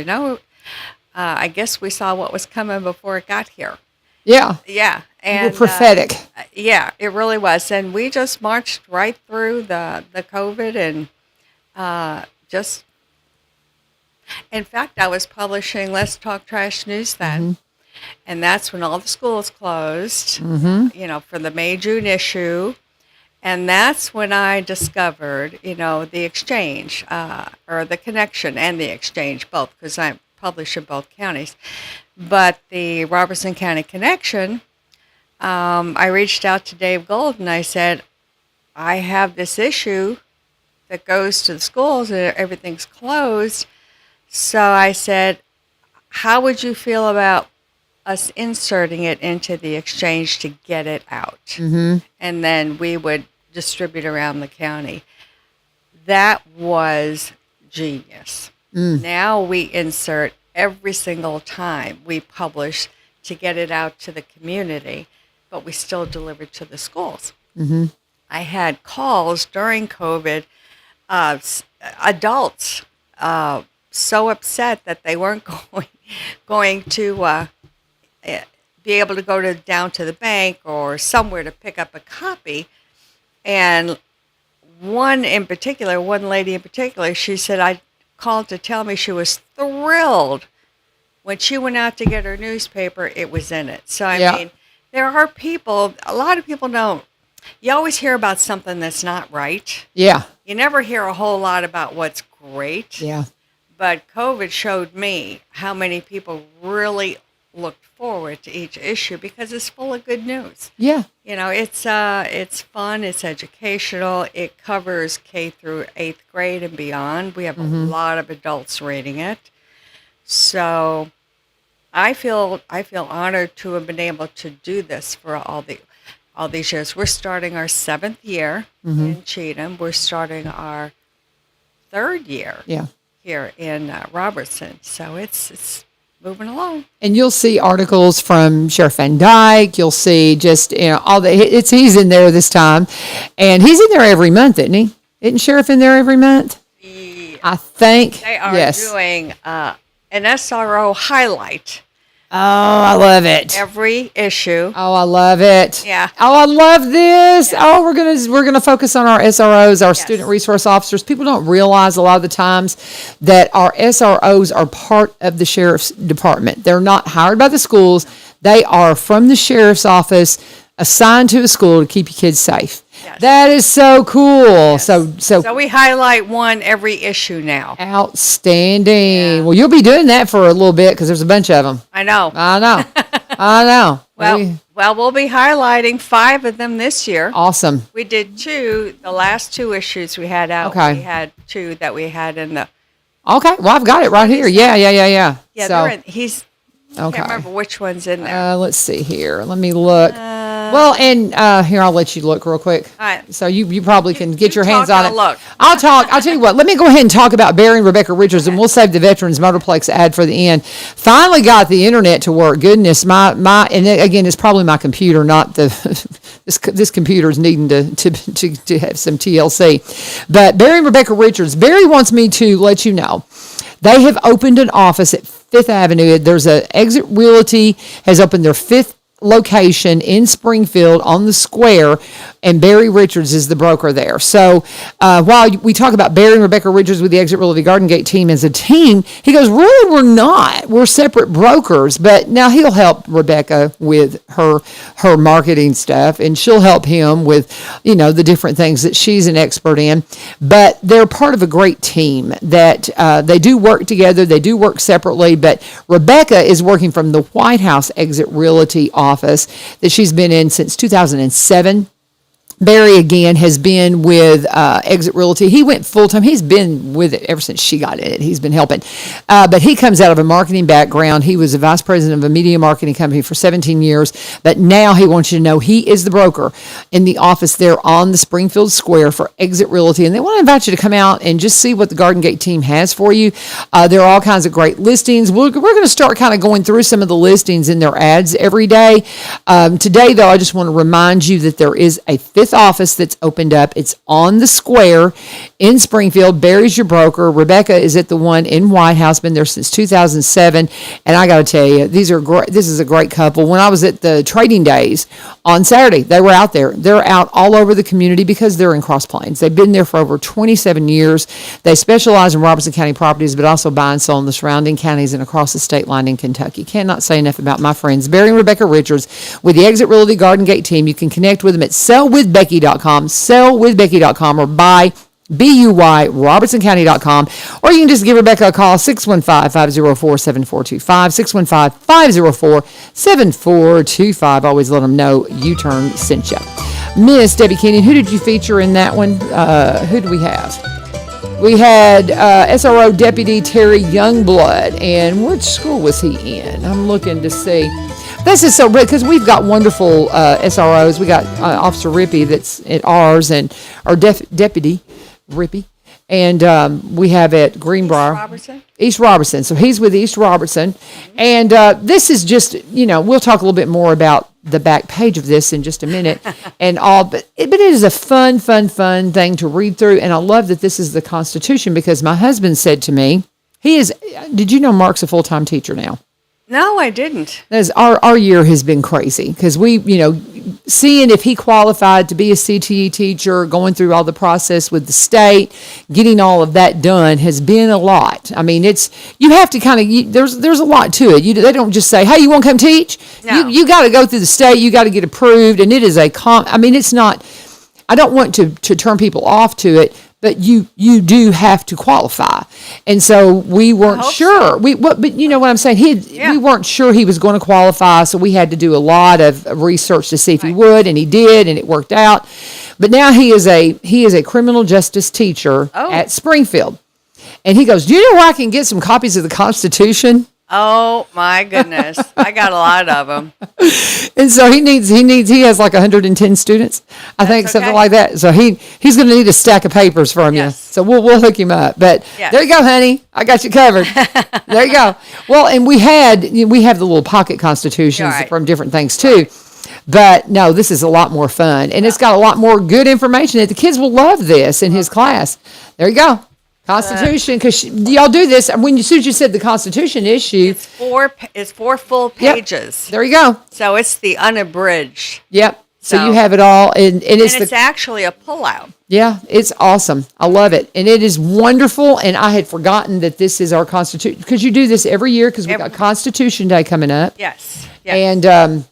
I guess we saw what was coming before it got here. Yeah. Yeah. And you were prophetic. Yeah, it really was. And we just marched right through the COVID and in fact, I was publishing Let's Talk Trash News then. And that's when all the schools closed, for the May-June issue. And that's when I discovered, the exchange, or the connection and the exchange, both, because I publish in both counties. But the Robertson County Connection, I reached out to Dave Gold and I said, I have this issue that goes to the schools and everything's closed. So I said, how would you feel about us inserting it into the exchange to get it out? And then we would distribute around the county. That was genius. Now we insert every single time we publish to get it out to the community, but we still deliver to the schools. I had calls during COVID, adults so upset that they weren't going to be able to go down to the bank or somewhere to pick up a copy. And one lady in particular, she said, I called to tell me she was thrilled when she went out to get her newspaper, it was in it. So, I mean, there are people, a lot of people don't. You always hear about something that's not right. Yeah. You never hear a whole lot about what's great. Yeah. But COVID showed me how many people really looked forward to each issue because it's full of good news. Yeah. It's fun, it's educational, it covers K through 8th grade and beyond. We have a lot of adults reading it. So I feel honored to have been able to do this for all these years. We're starting our 7th year in Cheatham. We're starting our 3rd year here in Robertson. So it's moving along. And you'll see articles from Sheriff Van Dyke. You'll see just he's in there this time, and he's in there every month, isn't he? Isn't Sheriff in there every month? Yeah. I think they are doing an SRO highlight Oh, I love it. Every issue. Oh, I love it. Yeah. Oh, I love this. Yeah. Oh, we're gonna focus on our SROs, our student resource officers. People don't realize a lot of the times that our SROs are part of the sheriff's department. They're not hired by the schools. They are from the sheriff's office, assigned to a school to keep your kids safe. Yes. That is so cool. Yes. So we highlight one every issue now. Outstanding. Yeah. Well, you'll be doing that for a little bit because there's a bunch of them. I know. I know. Well, we'll be highlighting 5 of them this year. Awesome. We did 2. The last 2 issues we had out. Okay. We had 2 that we had in the. Okay. Well, I've got it right here. Yeah. Yeah. So, he's. Okay. I can't remember which one's in there. Let's see here. Let me look. Well, and here, I'll let you look real quick. All right. So you probably can get your hands on it. Look. I'll tell you what. Let me go ahead and talk about Barry and Rebecca Richards, and we'll save the Veterans Motorplex ad for the end. Finally got the internet to work. Goodness, and again, it's probably my computer, not the this computer is needing to have some TLC. But Barry and Rebecca Richards. Barry wants me to let you know they have opened an office at Fifth Avenue. There's a Exit Realty has opened their 5th location in Springfield on the square, and Barry Richards is the broker there. So while we talk about Barry and Rebecca Richards with the Exit Realty Garden Gate team as a team, he goes, really, we're not. We're separate brokers. But now he'll help Rebecca with her marketing stuff, and she'll help him with, the different things that she's an expert in. But they're part of a great team that they do work together. They do work separately. But Rebecca is working from the White House Exit Realty office that she's been in since 2007. Barry, again, has been with Exit Realty. He went full-time. He's been with it ever since she got in it. He's been helping. But he comes out of a marketing background. He was a vice president of a media marketing company for 17 years. But now he wants you to know he is the broker in the office there on the Springfield Square for Exit Realty. And they want to invite you to come out and just see what the Garden Gate team has for you. There are all kinds of great listings. We're going to start kind of going through some of the listings in their ads every day. Today, though, I just want to remind you that there is a 5th office that's opened up. It's on the square in Springfield. Barry's your broker. Rebecca is at the one in White House, been there since 2007. And I got to tell you, this is a great couple. When I was at the trading days on Saturday, they were out there. They're out all over the community because they're in Cross Plains. They've been there for over 27 years. They specialize in Robertson County properties, but also buy and sell in the surrounding counties and across the state line in Kentucky. Cannot say enough about my friends, Barry and Rebecca Richards with the Exit Realty Garden Gate team. You can connect with them at sellwithbecky.com or buy BUY, RobertsonCounty.com, or you can just give Rebecca a call, 615-504-7425, 615-504-7425. Always let them know U-Turn sent you. Miss Debbie Keenan, who did you feature in that one? Who do we have? We had SRO Deputy Terry Youngblood, and which school was he in? I'm looking to see. This is so because we've got wonderful SROs. We got Officer Rippey that's at ours, and our Deputy Rippey, and we have at Greenbrier. East Robertson. So he's with East Robertson, and this is just we'll talk a little bit more about the back page of this in just a minute, and all. But it is a fun thing to read through, and I love that this is the Constitution because my husband said to me, he is. Did you know Mark's a full-time teacher now? No, I didn't. Our year has been crazy because we, seeing if he qualified to be a CTE teacher, going through all the process with the state, getting all of that done has been a lot. I mean, you have to kind of, there's a lot to it. They don't just say, hey, you want to come teach? No. You got to go through the state. You got to get approved. And it is it's not, I don't want to turn people off to it, but you do have to qualify. And so we weren't sure. So. But you know what I'm saying? We weren't sure he was going to qualify, so we had to do a lot of research to see if he would, and he did, and it worked out. But now he is a criminal justice teacher at Springfield. And he goes, do you know where I can get some copies of the Constitution? Oh my goodness. I got a lot of them. And so he has like 110 students, I think, something like that. So he's going to need a stack of papers from you. So we'll hook him up. But there you go, honey. I got you covered. There you go. Well, and we have the little pocket constitutions from different things too. But no, this is a lot more fun, and it's got a lot more good information. The kids will love this in his class. There you go. Constitution, because y'all do this. As soon as you said the Constitution issue. It's four full pages. Yep. There you go. So it's the unabridged. Yep. So you have it all, and it's actually a pullout. Yeah, it's awesome. I love it, and it is wonderful. And I had forgotten that this is our Constitution, because you do this every year, because we got Constitution Day coming up. Yes. And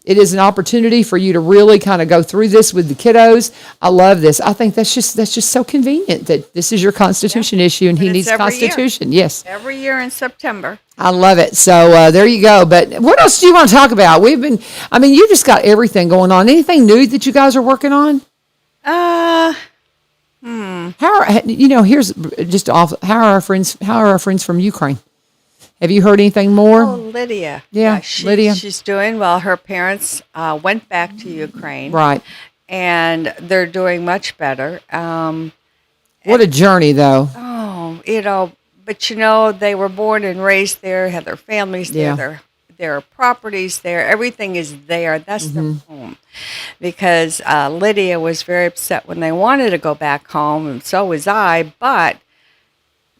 it is an opportunity for you to really kind of go through this with the kiddos. I love this. I think that's just so convenient that this is your Constitution issue, and he needs Constitution. Yes. Every year in September. I love it. So there you go. But what else do you want to talk about? You just got everything going on. Anything new that you guys are working on? Here's just off. How are our friends from Ukraine? Have you heard anything more? Oh, Lydia. Yeah, Lydia. She's doing well. Her parents went back to Ukraine. Right. And they're doing much better. What a journey, though. Oh, but they were born and raised there, had their families there, their properties there. Everything is there. That's their home. Because Lydia was very upset when they wanted to go back home, and so was I, but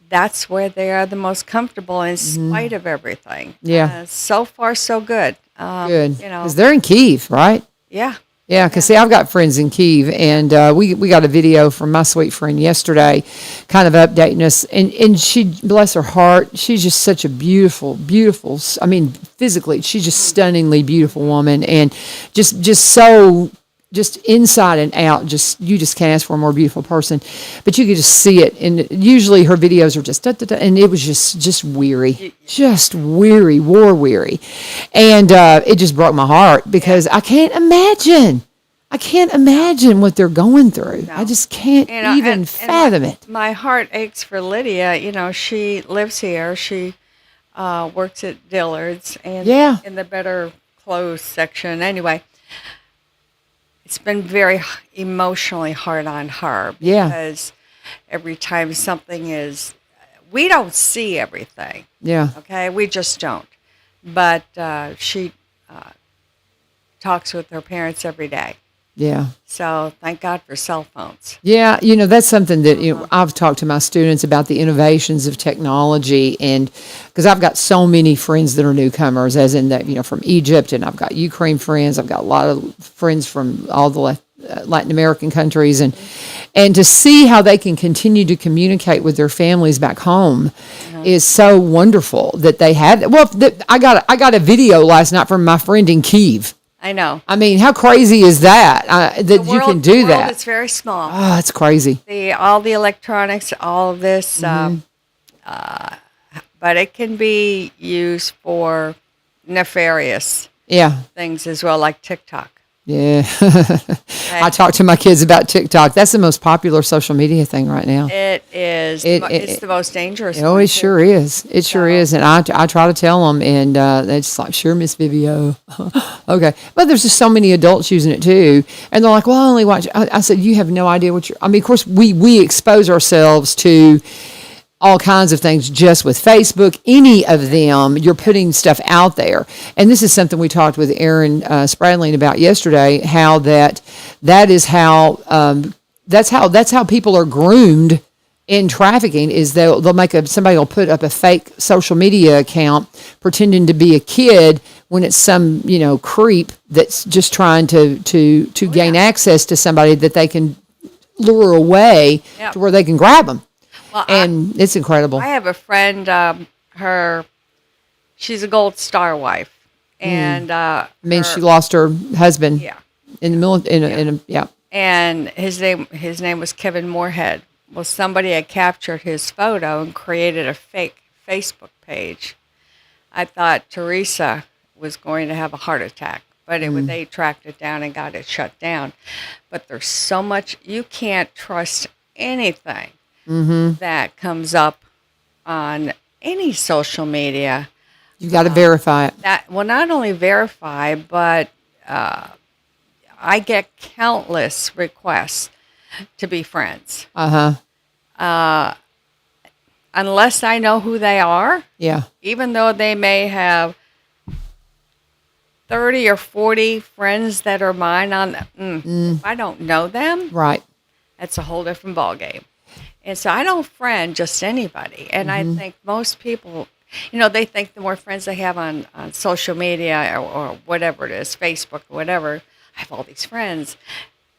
that's where they are the most comfortable in spite of everything. Yeah. So far, so good. Good. Because they're in Kyiv, right? Yeah. Yeah, because see, I've got friends in Kyiv, and we got a video from my sweet friend yesterday, kind of updating us, and she, bless her heart, she's just such a beautiful, physically, she's just stunningly beautiful woman, and just inside and out, you just can't ask for a more beautiful person, but you could just see it, and usually her videos are just and it was just weary, war weary, and it just broke my heart, because I can't imagine what they're going through. No. I just can't even fathom it. My heart aches for Lydia. She lives here. She works at Dillard's and in the better clothes section. Anyway, it's been very emotionally hard on her, because every time something is, we don't see everything. Yeah. Okay, we just don't. But she talks with her parents every day. Yeah. So thank God for cell phones. Yeah, that's something that I've talked to my students about, the innovations of technology, and because I've got so many friends that are newcomers, as in that from Egypt, and I've got Ukraine friends, I've got a lot of friends from all the Latin American countries, and to see how they can continue to communicate with their families back home is so wonderful that they have. Well, I got a video last night from my friend in Kyiv. I know. How crazy is that? You can do that. It's very small. Oh, it's crazy. All the electronics, all of this, but it can be used for nefarious things as well, like TikTok. Yeah. I talk to my kids about TikTok. That's the most popular social media thing right now. It is. It's the most dangerous. Oh, it sure is. It sure is. And I try to tell them, and they're just like, sure, Miss Vivio. Okay. But there's just so many adults using it too. And they're like, well, I only watch. I said, you have no idea what of course, we expose ourselves to all kinds of things just with Facebook. Any of them, you're putting stuff out there. And this is something we talked with Aaron Spradling about yesterday, how that's how people are groomed in trafficking, is they'll make somebody will put up a fake social media account pretending to be a kid when it's some, creep that's just trying to gain access to somebody that they can lure away to where they can grab them. Well, it's incredible. I have a friend, she's a Gold Star wife, and she lost her husband. Yeah. In the military. And his name was Kevin Moorhead. Well, somebody had captured his photo and created a fake Facebook page. I thought Teresa was going to have a heart attack, but they tracked it down and got it shut down. But there's so much, you can't trust anything that comes up on any social media. You got to verify it. Not only verify, but I get countless requests to be friends. Unless I know who they are. Yeah. Even though they may have 30 or 40 friends that are mine if I don't know them. Right. That's a whole different ballgame. And so I don't friend just anybody. And I think most people, they think the more friends they have on social media or whatever it is, Facebook or whatever, I have all these friends.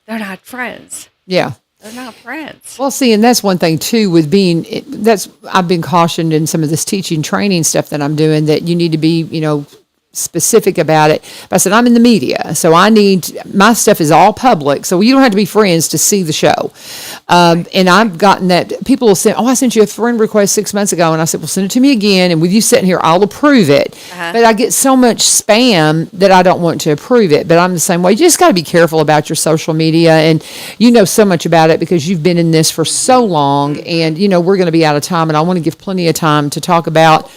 They're not friends. Yeah. They're not friends. Well, see, and that's one thing too with I've been cautioned in some of this teaching training stuff that I'm doing that you need to be, specific about it. But I said, I'm in the media, so my stuff is all public, so you don't have to be friends to see the show. And I've gotten that people will say, I sent you a friend request 6 months ago, and I said, well, send it to me again, and with you sitting here, I'll approve it. But I get so much spam that I don't want to approve it. But I'm the same way. You just got to be careful about your social media, and you know so much about it because you've been in this for so long, and we're going to be out of time, and I want to give plenty of time to talk about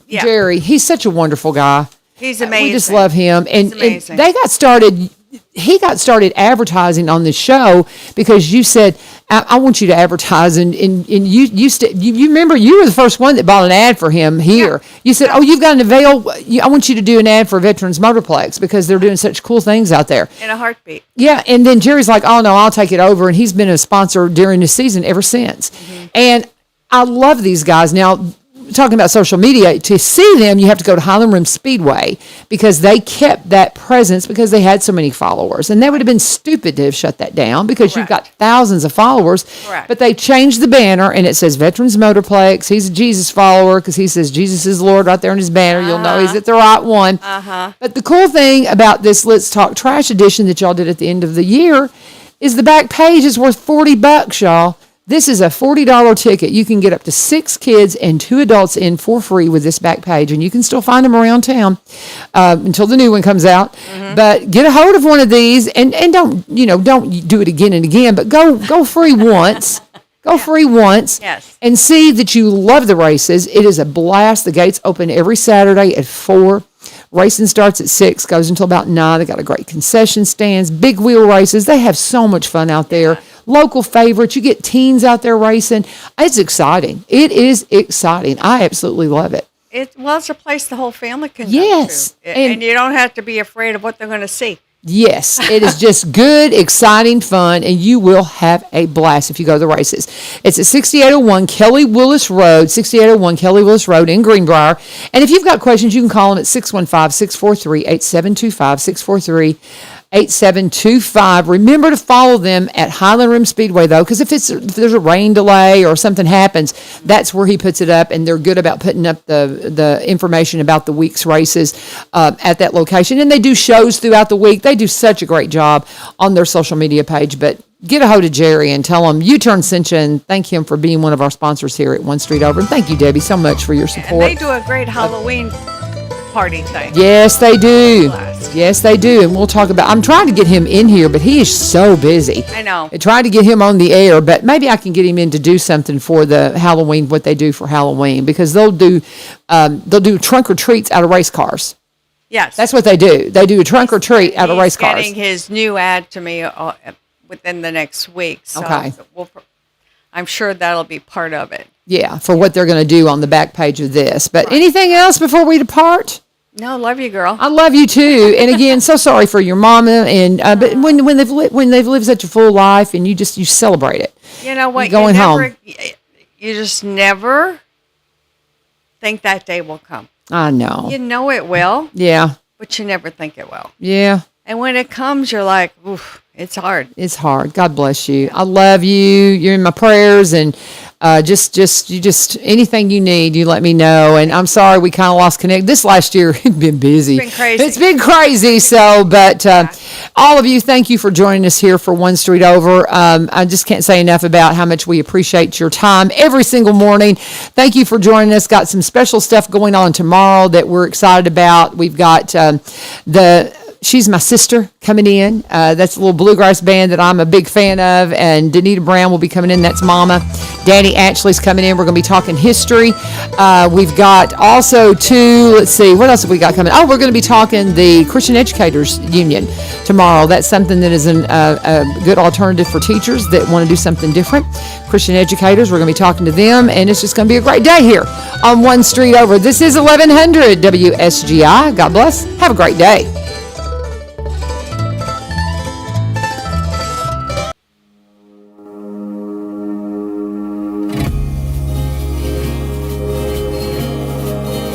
Jerry. He's such a wonderful guy. He's amazing. We just love him. And they got started. He got started advertising on this show because you said, I want you to advertise. And you remember you were the first one that bought an ad for him here. Yeah. You said, you've got an avail. I want you to do an ad for Veterans Motorplex because they're doing such cool things out there. In a heartbeat. Yeah. And then Jerry's like, oh, no, I'll take it over. And he's been a sponsor during the season ever since. And I love these guys. Now, talking about social media, to see them, you have to go to Highland Rim Speedway because they kept that presence because they had so many followers. And they would have been stupid to have shut that down because you've got thousands of followers. Correct. But they changed the banner and it says Veterans Motorplex. He's a Jesus follower because he says Jesus is Lord right there on his banner. You'll know he's at the right one. But the cool thing about this Let's Talk Trash edition that y'all did at the end of the year is the back page is worth $40, y'all. This is a $40 ticket. You can get up to 6 kids and 2 adults in for free with this back page, and you can still find them around town until the new one comes out. But get a hold of one of these, and don't do it again and again, but go free once. Go free once. Yes. And see that you love the races. It is a blast. The gates open every Saturday at 4. Racing starts at 6, goes until about 9. They got a great concession stands, big wheel races. They have so much fun out there. Local favorites. You get teens out there racing. It's exciting. It is exciting. I absolutely love it. It's a place the whole family can yes. go to. And you don't have to be afraid of what they're going to see. Yes, it is just good, exciting fun, and you will have a blast if you go to the races. It's at 6801 Kelly Willis Road, 6801 Kelly Willis Road in Greenbrier. And if you've got questions, you can call them at 615-643-8725, 643-8725. Remember to follow them at Highland Rim Speedway, though, because if there's a rain delay or something happens, that's where he puts it up, and they're good about putting up the information about the week's races at that location. And they do shows throughout the week. They do such a great job on their social media page. But get a hold of Jerry and tell him U-Turn sent you, and thank him for being one of our sponsors here at One Street Over. And thank you, Debbie, so much for your support. And they do a great Halloween party thing. Yes, they do. Yes, they do. And we'll talk about, I'm trying to get him in here, but he is so busy. I know. I tried to get him on the air, but maybe I can get him in to do something for the Halloween, what they do for Halloween, because they'll do trunk or treats out of race cars. Yes. That's what they do. They do a trunk or treat out of race cars. He's getting his new ad to me within the next week. So okay. I'm sure that'll be part of it. Yeah, for what they're going to do on the back page of this. But anything else before we depart? No, love you, girl. I love you too. And again, so sorry for your mama. And but when they've lived such a full life, and you celebrate it. You know what? You're going home. You just never think that day will come. I know. You know it will. Yeah. But you never think it will. Yeah. And when it comes, you're like, oof, it's hard. It's hard. God bless you. I love you. You're in my prayers, and just anything you need, you let me know. And I'm sorry we kind of lost connect. This last year has been busy. It's been crazy. So, but all of you, thank you for joining us here for One Street Over. I just can't say enough about how much we appreciate your time every single morning. Thank you for joining us. Got some special stuff going on tomorrow that we're excited about. We've got She's My Sister coming in. That's a little bluegrass band that I'm a big fan of. And Danita Brown will be coming in. That's Mama. Danny Ashley's coming in. We're going to be talking history. We've got also let's see, what else have we got coming? Oh, we're going to be talking the Christian Educators Union tomorrow. That's something that is a good alternative for teachers that want to do something different. Christian educators, we're going to be talking to them. And it's just going to be a great day here on One Street Over. This is 1100 WSGI. God bless. Have a great day.